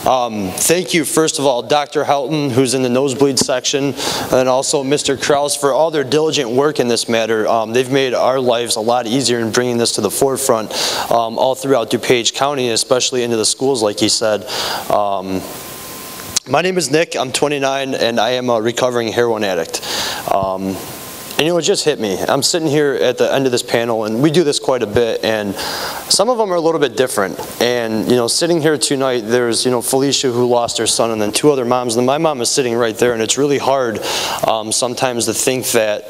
Thank you, first of all, Dr. Houghton, who's in the nosebleed section, and also Mr. Krause for all their diligent work in this matter. They've made our lives a lot easier in bringing this to the forefront all throughout DuPage County, especially into the schools, like he said. My name is Nick, I'm 29, and I am a recovering heroin addict. And it just hit me. I'm sitting here at the end of this panel, and we do this quite a bit, and some of them are a little bit different. And sitting here tonight, there's Felicia, who lost her son, and then 2 other moms, and my mom is sitting right there, and it's really hard sometimes to think that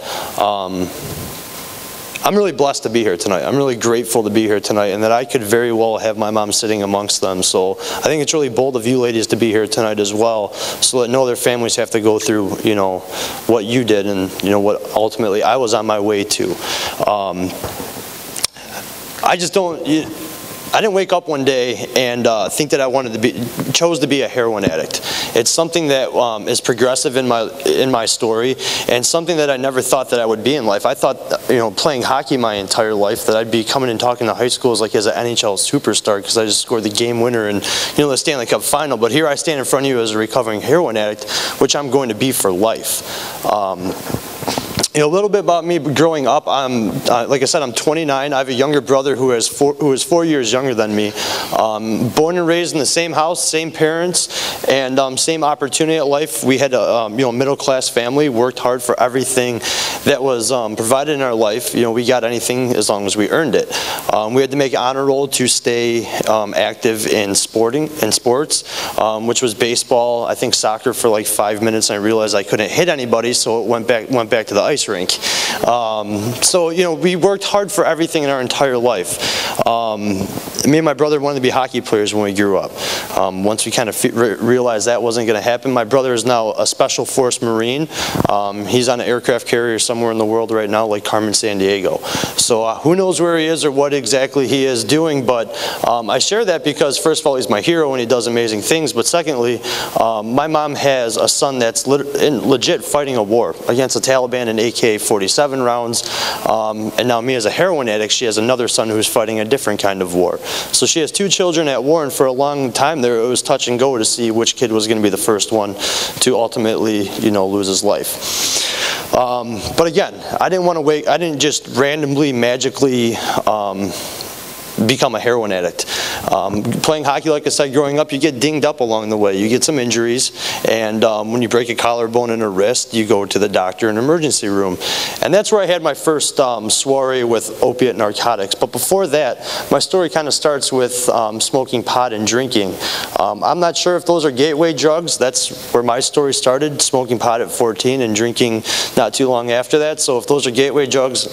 I'm really blessed to be here tonight. I'm really grateful to be here tonight, and that I could very well have my mom sitting amongst them. So I think it's really bold of you ladies to be here tonight as well, so that no other families have to go through, what you did, and what ultimately I was on my way to. I didn't wake up one day and think that I chose to be a heroin addict. It's something that is progressive in my story, and something that I never thought that I would be in life. I thought, playing hockey my entire life, that I'd be coming and talking to high schools like as an NHL superstar, because I just scored the game winner and the Stanley Cup final. But here I stand in front of you as a recovering heroin addict, which I'm going to be for life. A little bit about me growing up. Like I said, I'm 29. I have a younger brother who is 4 years younger than me. Born and raised in the same house, same parents, and same opportunity at life. We had a middle-class family. Worked hard for everything that was provided in our life. We got anything as long as we earned it. We had to make an honor roll to stay active in sports, which was baseball. I think soccer for like 5 minutes, and I realized I couldn't hit anybody, so it went back to the ice rink. So we worked hard for everything in our entire life. Me and my brother wanted to be hockey players when we grew up. Once we kind of realized that wasn't going to happen, my brother is now a Special Force Marine. He's on an aircraft carrier somewhere in the world right now, like Carmen, San Diego. So who knows where he is or what exactly he is doing, but I share that because, first of all, he's my hero and he does amazing things, but secondly, my mom has a son that's legit fighting a war against the Taliban in AK-47 rounds, and now me as a heroin addict, she has another son who's fighting a different kind of war. So she has 2 children at war, and for a long time there it was touch and go to see which kid was going to be the first one to ultimately, lose his life. But again, I didn't just randomly, magically become a heroin addict. Playing hockey, like I said, growing up, you get dinged up along the way. You get some injuries, and when you break a collarbone and a wrist, you go to the doctor in an emergency room. And that's where I had my first soiree with opiate narcotics. But before that, my story kind of starts with smoking pot and drinking. I'm not sure if those are gateway drugs. That's where my story started, smoking pot at 14 and drinking not too long after that. So if those are gateway drugs,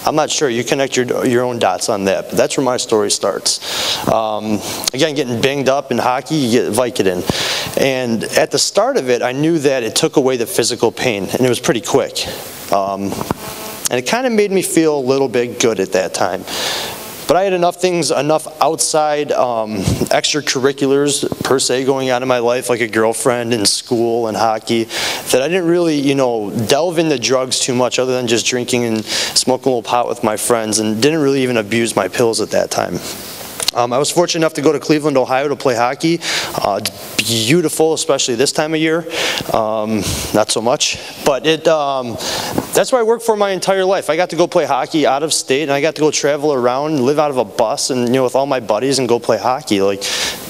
I'm not sure. You connect your own dots on that, but that's where my story starts. Again, getting banged up in hockey, you get Vicodin. And at the start of it, I knew that it took away the physical pain, and it was pretty quick. And it kind of made me feel a little bit good at that time. But I had enough outside extracurriculars, per se, going on in my life, like a girlfriend and school and hockey, that I didn't really, delve into drugs too much other than just drinking and smoking a little pot with my friends, and didn't really even abuse my pills at that time. I was fortunate enough to go to Cleveland, Ohio to play hockey. Beautiful, especially this time of year. Not so much. But that's what I worked for my entire life. I got to go play hockey out of state, and I got to go travel around, live out of a bus, and with all my buddies and go play hockey. Like,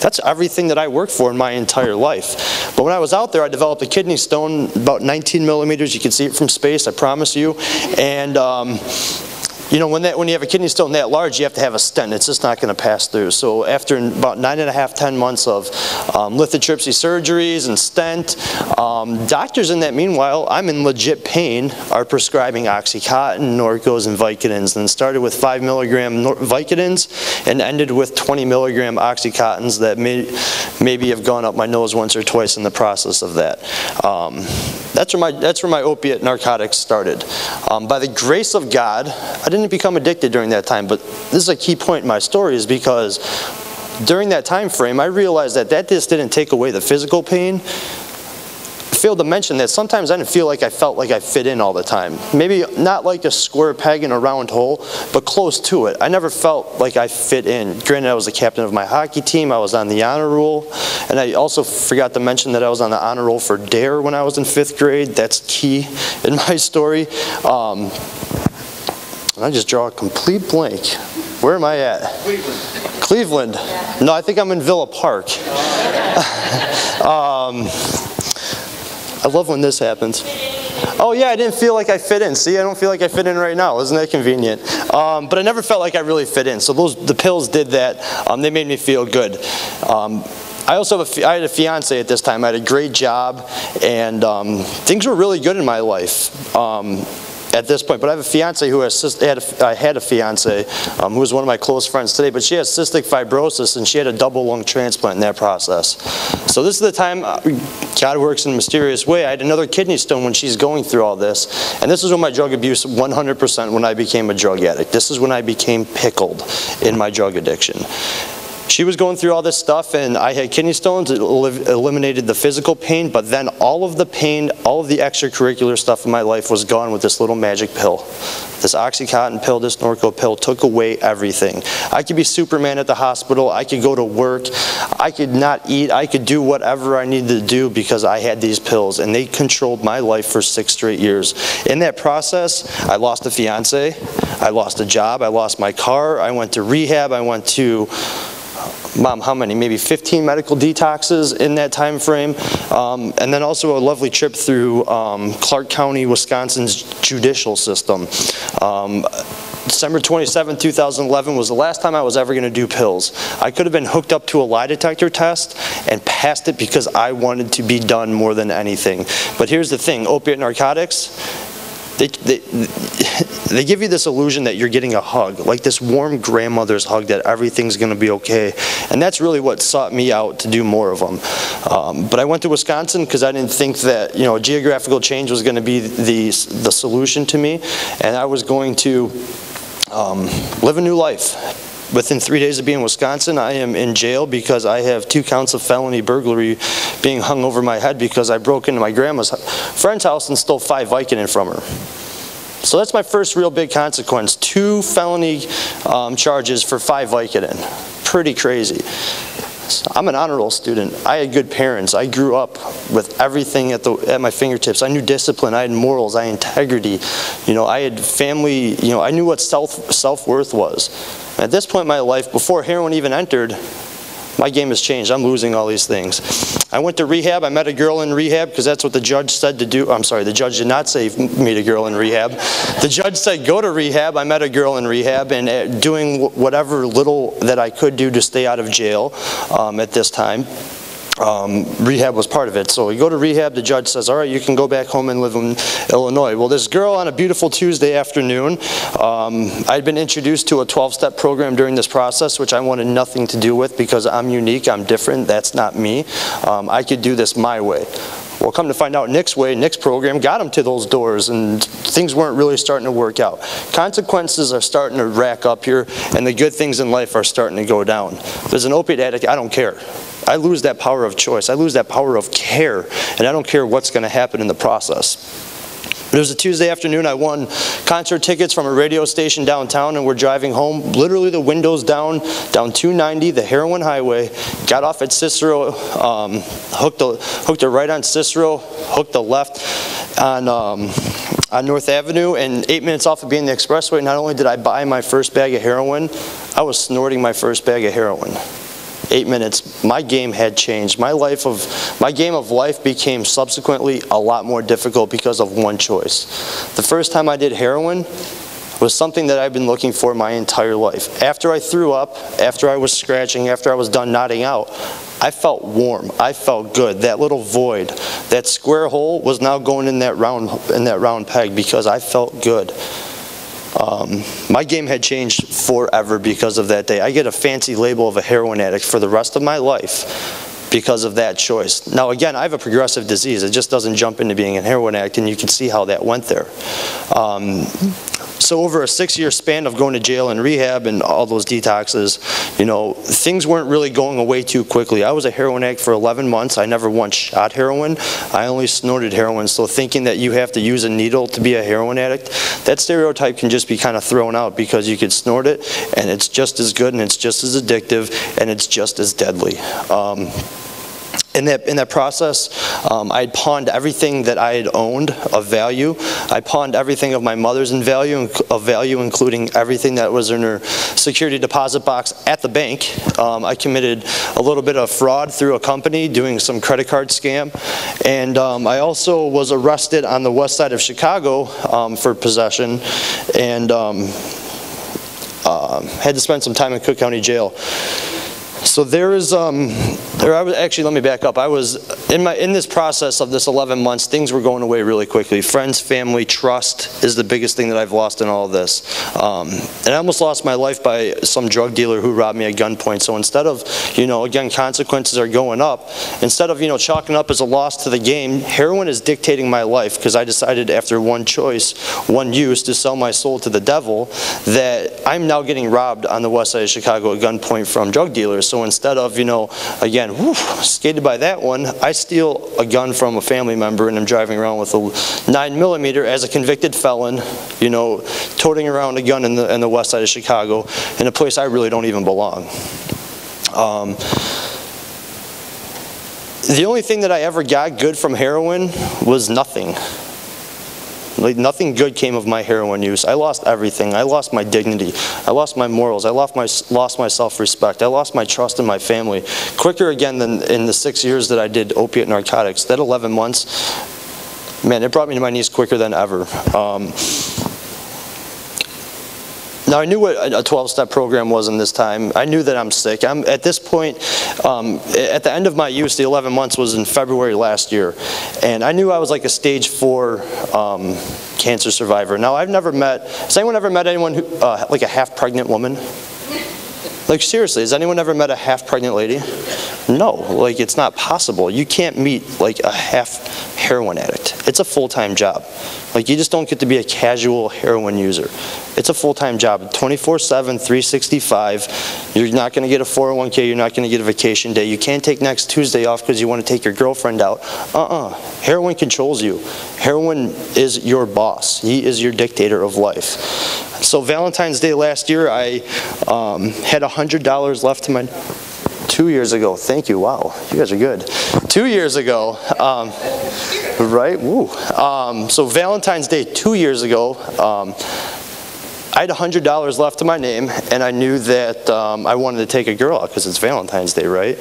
that's everything that I worked for in my entire life. But when I was out there, I developed a kidney stone, about 19 millimeters. You can see it from space, I promise you. And when you have a kidney stone that large, you have to have a stent. It's just not going to pass through. So after about 9.5, 10 months of lithotripsy surgeries and stent, doctors in that meanwhile, I'm in legit pain, are prescribing Oxycontin, Norcos, and Vicodins. And started with 5 milligram Vicodins and ended with 20 milligram Oxycontins that maybe have gone up my nose once or twice in the process of that. That's where my opiate narcotics started. By the grace of God, I didn't become addicted during that time, but this is a key point in my story, is because during that time frame, I realized that just didn't take away the physical pain. failed to mention that sometimes I didn't feel like I felt like I fit in all the time. Maybe not like a square peg in a round hole, but close to it. I never felt like I fit in. Granted, I was the captain of my hockey team. I was on the honor roll. And I also forgot to mention that I was on the honor roll for DARE when I was in 5th grade. That's key in my story. And I just draw a complete blank. Where am I at? Cleveland. No, I think I'm in Villa Park. I love when this happens. Oh yeah, I didn't feel like I fit in. See, I don't feel like I fit in right now. Isn't that convenient? But I never felt like I really fit in. So the pills did that. They made me feel good. I also I had a fiance at this time. I had a great job, and things were really good in my life at this point. But I have a fiance who I had a fiance who was one of my close friends today, but she has cystic fibrosis, and she had a double lung transplant in that process. So this is the time God works in a mysterious way. I had another kidney stone when she's going through all this, and this is when my drug abuse 100% when I became a drug addict. This is when I became pickled in my drug addiction. She was going through all this stuff, and I had kidney stones. It eliminated the physical pain, but then all of the pain, all of the extracurricular stuff in my life was gone with this little magic pill. This Oxycontin pill, this Norco pill, took away everything. I could be Superman at the hospital. I could go to work. I could not eat. I could do whatever I needed to do because I had these pills, and they controlled my life for 6 straight years. In that process, I lost a fiance. I lost a job. I lost my car. I went to rehab. I went to... Mom, how many? Maybe 15 medical detoxes in that time frame. And then also a lovely trip through Clark County, Wisconsin's judicial system. December 27, 2011 was the last time I was ever going to do pills. I could have been hooked up to a lie detector test and passed it because I wanted to be done more than anything. But here's the thing, opiate narcotics, they give you this illusion that you're getting a hug, like this warm grandmother's hug that everything's going to be okay. And that's really what sought me out to do more of them. But I went to Wisconsin because I didn't think that geographical change was going to be the solution to me, and I was going to live a new life. Within 3 days of being in Wisconsin, I am in jail because I have 2 counts of felony burglary being hung over my head because I broke into my grandma's friend's house and stole 5 Vicodin from her. So that's my first real big consequence. 2 felony charges for 5 Vicodin. Pretty crazy. I'm an honor roll student. I had good parents. I grew up with everything at my fingertips. I knew discipline. I had morals. I had integrity. I had family. I knew what self-worth was. At this point in my life, before heroin even entered, my game has changed. I'm losing all these things. I went to rehab. I met a girl in rehab because that's what the judge said to do. I'm sorry, the judge did not say meet a girl in rehab. The judge said go to rehab. I met a girl in rehab, and doing whatever little that I could do to stay out of jail at this time. Rehab was part of it. So we go to rehab, the judge says, all right, you can go back home and live in Illinois. Well, this girl on a beautiful Tuesday afternoon, I'd been introduced to a 12-step program during this process, which I wanted nothing to do with because I'm unique, I'm different, that's not me. I could do this my way. Well, come to find out Nick's way, Nick's program got him to those doors, and things weren't really starting to work out. Consequences are starting to rack up here, and the good things in life are starting to go down. As an opiate addict, I don't care. I lose that power of choice. I lose that power of care, and I don't care what's going to happen in the process. But it was a Tuesday afternoon. I won concert tickets from a radio station downtown, and we're driving home, literally the windows down 290, the Heroin Highway, got off at Cicero, hooked a right on Cicero, hooked a left on North Avenue, and 8 minutes off of being the expressway, not only did I buy my first bag of heroin, I was snorting my first bag of heroin. 8 minutes, my game had changed. My game of life became subsequently a lot more difficult because of one choice. The first time I did heroin was something that I've been looking for my entire life. After I threw up, after I was scratching, after I was done nodding out, I felt warm. I felt good. That little void, that square hole was now going in that round peg because I felt good. My game had changed forever because of that day. I get a fancy label of a heroin addict for the rest of my life because of that choice. Now again, I have a progressive disease. It just doesn't jump into being a heroin addict, and you can see how that went there. So over a 6-year span of going to jail and rehab and all those detoxes, things weren't really going away too quickly. I was a heroin addict for 11 months. I never once shot heroin. I only snorted heroin. So thinking that you have to use a needle to be a heroin addict, that stereotype can just be kind of thrown out, because you could snort it and it's just as good and it's just as addictive and it's just as deadly. In that process, I had pawned everything that I had owned of value. I pawned everything of my mother's value, including everything that was in her security deposit box at the bank. I committed a little bit of fraud through a company, doing some credit card scam. And I also was arrested on the west side of Chicago for possession, and had to spend some time in Cook County Jail. So actually, let me back up. I was, in this process of this 11 months, things were going away really quickly. Friends, family, trust is the biggest thing that I've lost in all of this. And I almost lost my life by some drug dealer who robbed me at gunpoint. So instead of, again, consequences are going up, instead of, chalking up as a loss to the game, heroin is dictating my life, because I decided after one choice, one use, to sell my soul to the devil, that I'm now getting robbed on the west side of Chicago at gunpoint from drug dealers. So instead of, again, skated by that one, I steal a gun from a family member and I'm driving around with a 9mm as a convicted felon, toting around a gun in the west side of Chicago, in a place I really don't even belong. The only thing that I ever got good from heroin was nothing. Like, nothing good came of my heroin use. I lost everything. I lost my dignity. I lost my morals. I lost my self-respect. I lost my trust in my family. Quicker again than in the 6 years that I did opiate narcotics. That 11 months, man, it brought me to my knees quicker than ever. Now, I knew what a 12-step program was in this time. I knew that I'm sick. At this point, at the end of my use, the 11 months was in February last year. And I knew I was like a stage 4 cancer survivor. Now, has anyone ever met anyone who, like a half-pregnant woman? Like, seriously, has anyone ever met a half-pregnant lady? No, like, it's not possible. You can't meet like a half heroin addict. It's a full-time job. Like, you just don't get to be a casual heroin user. It's a full-time job, 24/7, 365. You're not going to get a 401k. You're not going to get a vacation day. You can't take next Tuesday off because you want to take your girlfriend out. Heroin controls you. Heroin is your boss. He is your dictator of life. So Valentine's Day last year, I had $100 left to my... 2 years ago, thank you, wow, you guys are good. 2 years ago, right, woo. So Valentine's Day 2 years ago, I had $100 left to my name, and I knew that I wanted to take a girl out because it's Valentine's Day, right?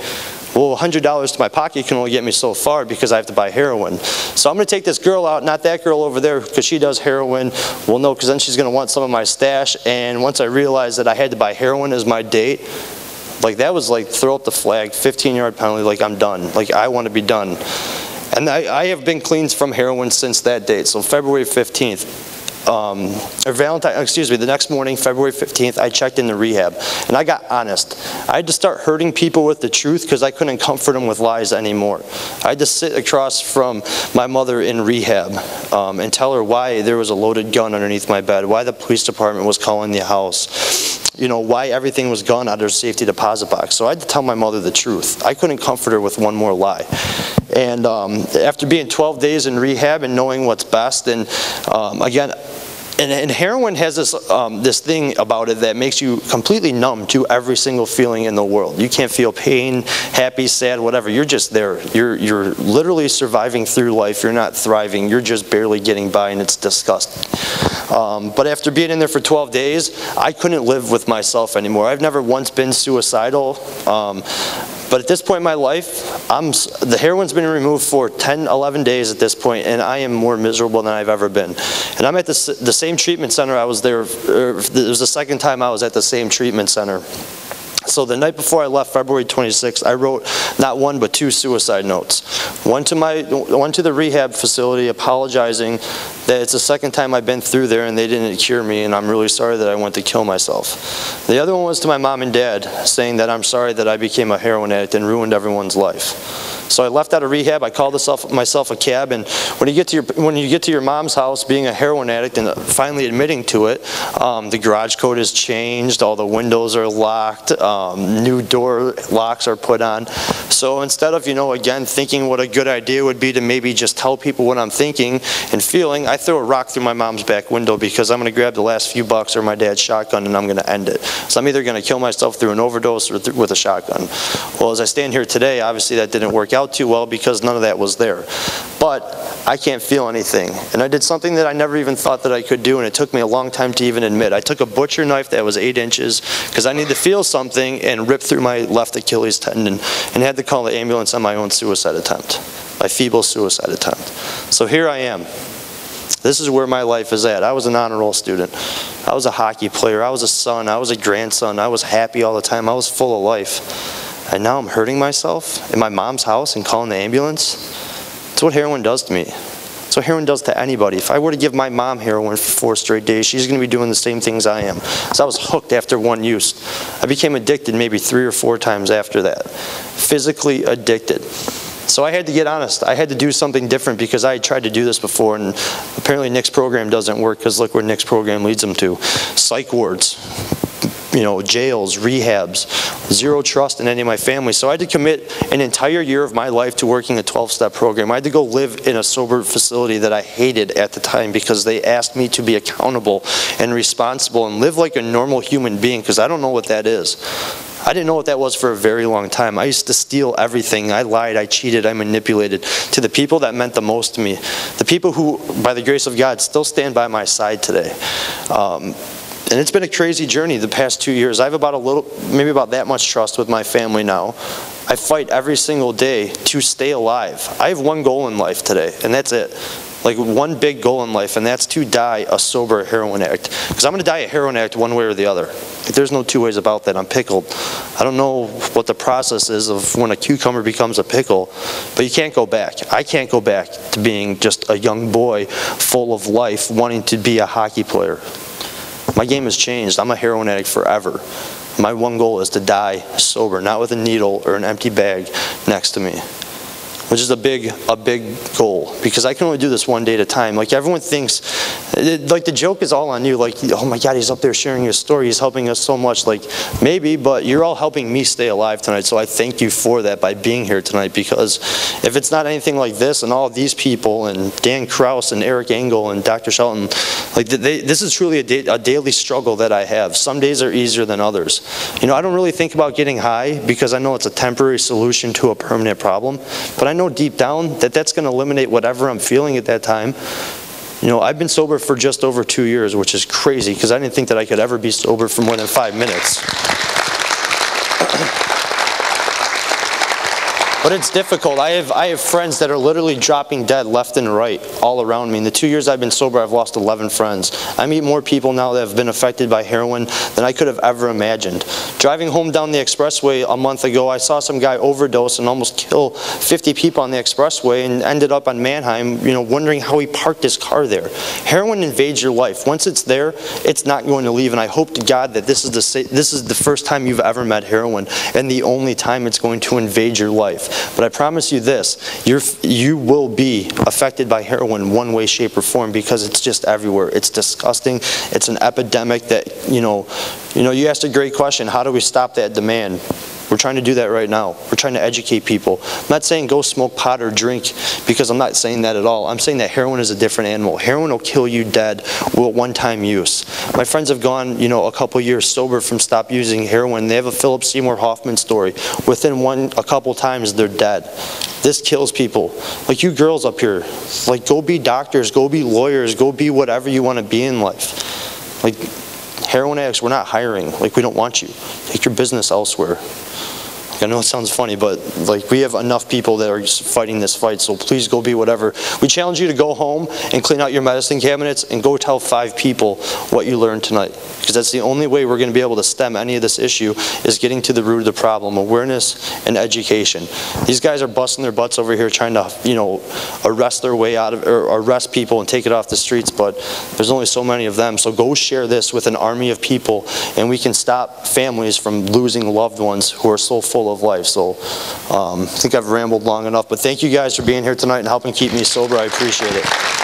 Well, $100 to my pocket can only get me so far because I have to buy heroin. So I'm going to take this girl out, not that girl over there because she does heroin. Well, no, because then she's going to want some of my stash, and once I realized that I had to buy heroin as my date, like, that was like, throw up the flag, 15-yard penalty, like, I'm done. Like, I want to be done. And I have been cleansed from heroin since that date. So February 15th, the next morning, February 15th, I checked into rehab. And I got honest. I had to start hurting people with the truth because I couldn't comfort them with lies anymore. I had to sit across from my mother in rehab and tell her why there was a loaded gun underneath my bed, why the police department was calling the house, why everything was gone out of her safety deposit box. So I had to tell my mother the truth. I couldn't comfort her with one more lie. And after being 12 days in rehab and knowing what's best, and again, and heroin has this thing about it that makes you completely numb to every single feeling in the world. You can't feel pain, happy, sad, whatever. You're just there. You're literally surviving through life. You're not thriving. You're just barely getting by, and it's disgusting. But after being in there for 12 days, I couldn't live with myself anymore. I've never once been suicidal. But at this point in my life, the heroin's been removed for 10, 11 days at this point, and I am more miserable than I've ever been. And I'm at the same treatment center I was there, it was the second time I was at the same treatment center. So the night before I left, February 26th, I wrote not one but 2 suicide notes. One to the rehab facility apologizing that it's the second time I've been through there and they didn't cure me, and I'm really sorry that I went to kill myself. The other one was to my mom and dad, saying that I'm sorry that I became a heroin addict and ruined everyone's life. So I left out of rehab. I called myself a cab, and when you get to your mom's house, being a heroin addict and finally admitting to it, the garage code has changed. All the windows are locked. New door locks are put on. So instead of, again, thinking what a good idea would be to maybe just tell people what I'm thinking and feeling, I throw a rock through my mom's back window because I'm going to grab the last few bucks or my dad's shotgun and I'm going to end it. So I'm either going to kill myself through an overdose or with a shotgun. Well, as I stand here today, obviously that didn't work out too well because none of that was there. But I can't feel anything. And I did something that I never even thought that I could do, and it took me a long time to even admit. I took a butcher knife that was 8 inches because I needed to feel something and ripped through my left Achilles tendon and had to call the ambulance on my own suicide attempt, my feeble suicide attempt. So here I am. This is where my life is at. I was an honor roll student. I was a hockey player. I was a son. I was a grandson. I was happy all the time. I was full of life. And now I'm hurting myself in my mom's house and calling the ambulance. That's what heroin does to me. That's what heroin does to anybody. If I were to give my mom heroin for 4 straight days, she's going to be doing the same things I am. So I was hooked after one use. I became addicted maybe 3 or 4 times after that. Physically addicted. So I had to get honest. I had to do something different because I had tried to do this before, and apparently Nick's program doesn't work because look where Nick's program leads them to. Psych wards. Jails, rehabs, zero trust in any of my family. So I had to commit an entire year of my life to working a 12-step program. I had to go live in a sober facility that I hated at the time because they asked me to be accountable and responsible and live like a normal human being because I don't know what that is. I didn't know what that was for a very long time. I used to steal everything. I lied, I cheated, I manipulated to the people that meant the most to me. The people who, by the grace of God, still stand by my side today. And it's been a crazy journey the past 2 years. I have maybe about that much trust with my family now. I fight every single day to stay alive. I have one goal in life today, and that's it. Like one big goal in life, and that's to die a sober heroin addict. Because I'm going to die a heroin addict one way or the other. There's no 2 ways about that. I'm pickled. I don't know what the process is of when a cucumber becomes a pickle, but you can't go back. I can't go back to being just a young boy full of life wanting to be a hockey player. My game has changed. I'm a heroin addict forever. My one goal is to die sober, not with a needle or an empty bag next to me. Which is a big goal, because I can only do this one day at a time. Like everyone thinks, like the joke is all on you. Like, oh my God, he's up there sharing his story. He's helping us so much. Like maybe, but you're all helping me stay alive tonight. So I thank you for that by being here tonight. Because if it's not anything like this and all of these people and Dan Krause and Eric Engel and Dr. Shelton, like this is truly a daily struggle that I have. Some days are easier than others. I don't really think about getting high because I know it's a temporary solution to a permanent problem. But I know deep down that that's going to eliminate whatever I'm feeling at that time. I've been sober for just over 2 years, which is crazy because I didn't think that I could ever be sober for more than 5 minutes. But it's difficult. I have friends that are literally dropping dead left and right all around me. In the 2 years I've been sober, I've lost 11 friends. I meet more people now that have been affected by heroin than I could have ever imagined. Driving home down the expressway a month ago, I saw some guy overdose and almost kill 50 people on the expressway and ended up on Mannheim, wondering how he parked his car there. Heroin invades your life. Once it's there, it's not going to leave, and I hope to God that this is the first time you've ever met heroin and the only time it's going to invade your life. But I promise you this, you will be affected by heroin one way, shape, or form because it's just everywhere. It's disgusting. It's an epidemic that, you asked a great question, how do we stop that demand? We're trying to do that right now. We're trying to educate people. I'm not saying go smoke pot or drink because I'm not saying that at all. I'm saying that heroin is a different animal. Heroin will kill you dead with one-time use. My friends have gone, a couple years sober from stop using heroin. They have a Philip Seymour Hoffman story. Within a couple times, they're dead. This kills people. Like you girls up here, like go be doctors, go be lawyers, go be whatever you want to be in life. Like heroin addicts, we're not hiring. Like we don't want you. Take your business elsewhere. I know it sounds funny, but like we have enough people that are fighting this fight, so please go be whatever. We challenge you to go home and clean out your medicine cabinets and go tell 5 people what you learned tonight, because that's the only way we're going to be able to stem any of this issue, is getting to the root of the problem, awareness and education. These guys are busting their butts over here trying to, you know, arrest their way out of, or arrest people and take it off the streets, but there's only so many of them. So go share this with an army of people, and we can stop families from losing loved ones who are so full of life. So I think I've rambled long enough, but thank you guys for being here tonight and helping keep me sober. I appreciate it.